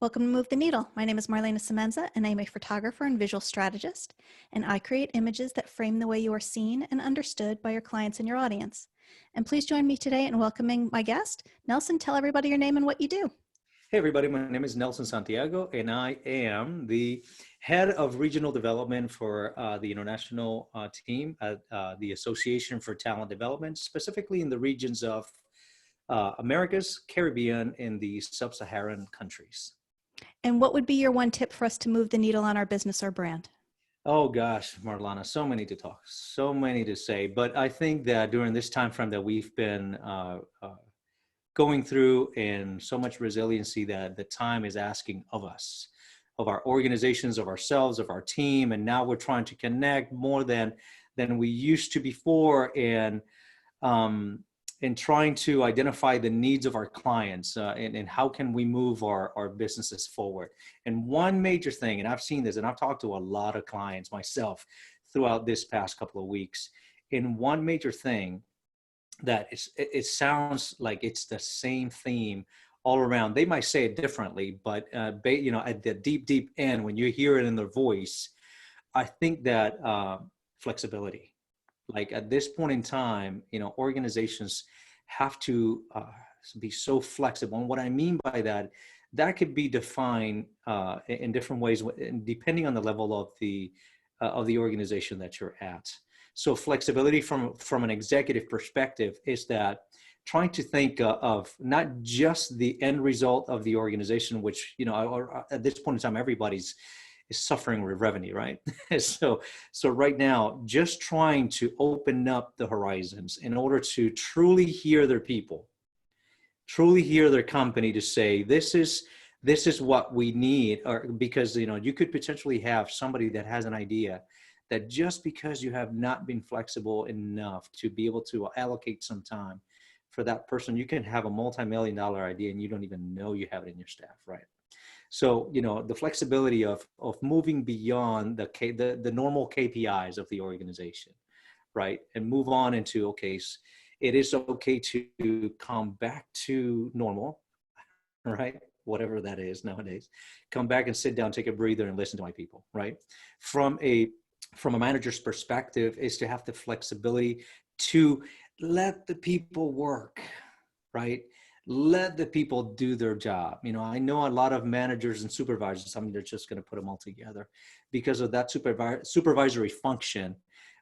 Welcome to Move the Needle. My name is Marlana Semenza, and I'm a photographer and visual strategist, and I create images that frame the way you are seen and understood by your clients and your audience. And please join me today in welcoming my guest. Nelson, tell everybody your name and what you do. Hey everybody, my name is Nelson Santiago, and I am the head of regional development for the international team at the Association for Talent Development, specifically in the regions of Americas, Caribbean, and the Sub-Saharan countries. And what would be your one tip for us to move the needle on our business or brand? Oh gosh, Marlana, so many to talk, so many to say. But I think that during this time frame that we've been going through and so much resiliency that the time is asking of us, of our organizations, of ourselves, of our team. And now we're trying to connect more than we used to before, and trying to identify the needs of our clients and how can we move our businesses forward. And one major thing, and I've seen this, and I've talked to a lot of clients myself throughout this past couple of weeks, and one major thing that it sounds like it's the same theme all around. They might say it differently, but at the deep end, when you hear it in their voice, I think that flexibility. Like at this point in time, organizations have to be so flexible. And what I mean by that, that could be defined in different ways, depending on the level of the organization that you're at. So flexibility from an executive perspective is that trying to think of not just the end result of the organization, which, at this point in time, everybody's is suffering with revenue, right? So right now, just trying to open up the horizons in order to truly hear their people, truly hear their company to say, this is what we need, or because, you could potentially have somebody that has an idea that just because you have not been flexible enough to be able to allocate some time for that person, you can have a multi-million-dollar idea and you don't even know you have it in your staff, right? So, the flexibility of moving beyond the normal KPIs of the organization, right? And move on into, okay, it is okay to come back to normal, right? Whatever that is nowadays. Come back and sit down, take a breather, and listen to my people, right? From a manager's perspective, is to have the flexibility to let the people work, right? Let the people do their job. I know a lot of managers and supervisors, they're just going to put them all together because of that supervisory function.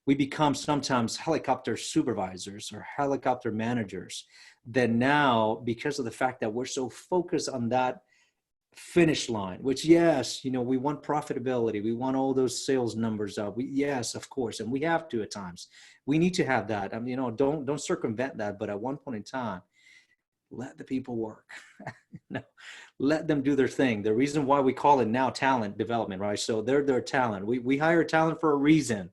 We become sometimes helicopter supervisors or helicopter managers. Then now, because of the fact that we're so focused on that finish line, which, yes, we want profitability, we want all those sales numbers up. Yes, of course, and we have to at times. We need to have that. Don't circumvent that. But at one point in time, let the people work. No, let them do their thing. The reason why we call it now talent development, right? So they're their talent. We hire talent for a reason,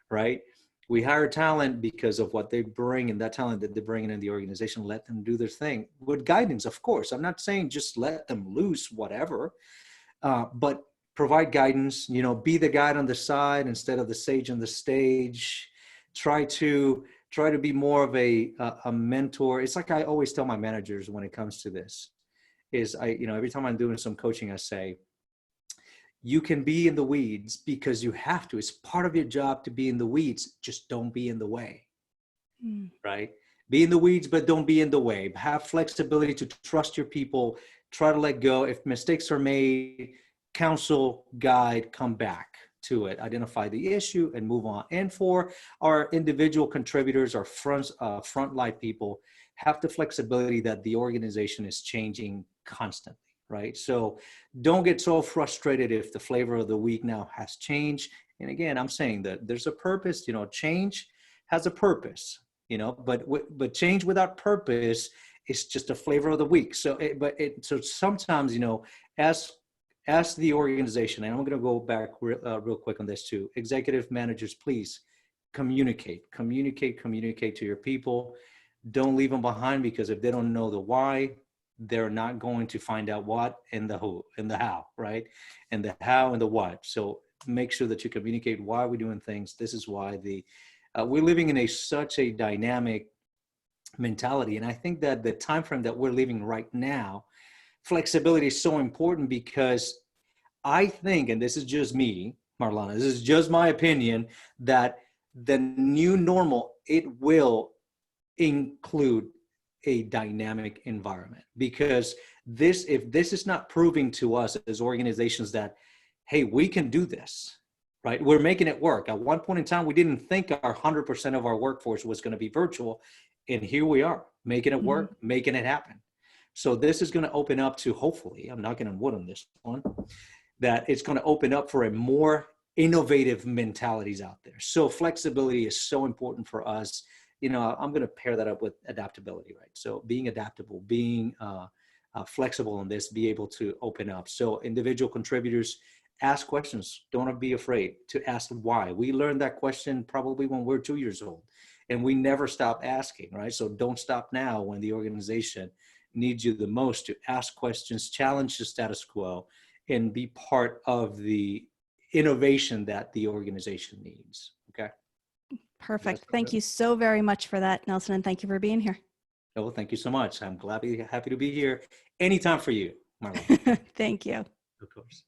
right? We hire talent because of what they bring, and that talent that they're bringing in the organization. Let them do their thing with guidance, of course. I'm not saying just let them loose, whatever, but provide guidance. Be the guide on the side instead of the sage on the stage. Try to be more of a mentor. It's like I always tell my managers when it comes to this is every time I'm doing some coaching, I say, you can be in the weeds because you have to. It's part of your job to be in the weeds. Just don't be in the way, right? Be in the weeds, but don't be in the way. Have flexibility to trust your people. Try to let go. If mistakes are made, counsel, guide, come back to it, identify the issue and move on. And for our individual contributors, our frontline people, have the flexibility that the organization is changing constantly, right? So don't get so frustrated if the flavor of the week now has changed. And again, I'm saying that there's a purpose, change has a purpose, but change without purpose is just a flavor of the week. So sometimes, as the organization, and I'm going to go back real quick on this too. Executive managers, please communicate to your people. Don't leave them behind, because if they don't know the why, they're not going to find out what and the who and the how, right? And the how and the what. So make sure that you communicate why we're doing things. This is why we're living in such a dynamic mentality. And I think that the time frame that we're living right now, flexibility is so important because I think, and this is just me, Marlana, this is just my opinion, that the new normal, it will include a dynamic environment, because if this is not proving to us as organizations that, hey, we can do this, right? We're making it work. At one point in time, we didn't think our 100% of our workforce was going to be virtual. And here we are making it work, making it happen. So this is going to open up to, hopefully, I'm knocking on wood on this one, that it's going to open up for a more innovative mentalities out there. So flexibility is so important for us. You know, I'm going to pair that up with adaptability, right? So being adaptable, being flexible in this, be able to open up. So individual contributors, ask questions. Don't be afraid to ask why. We learned that question probably when we're 2 years old, and we never stop asking, right? So don't stop now when the organization needs you the most to ask questions, challenge the status quo, and be part of the innovation that the organization needs. Okay. Perfect. Thank you so very much for that, Nelson, and thank you for being here. Oh, thank you so much. I'm happy to be here anytime for you, Marlon. Thank you. Of course.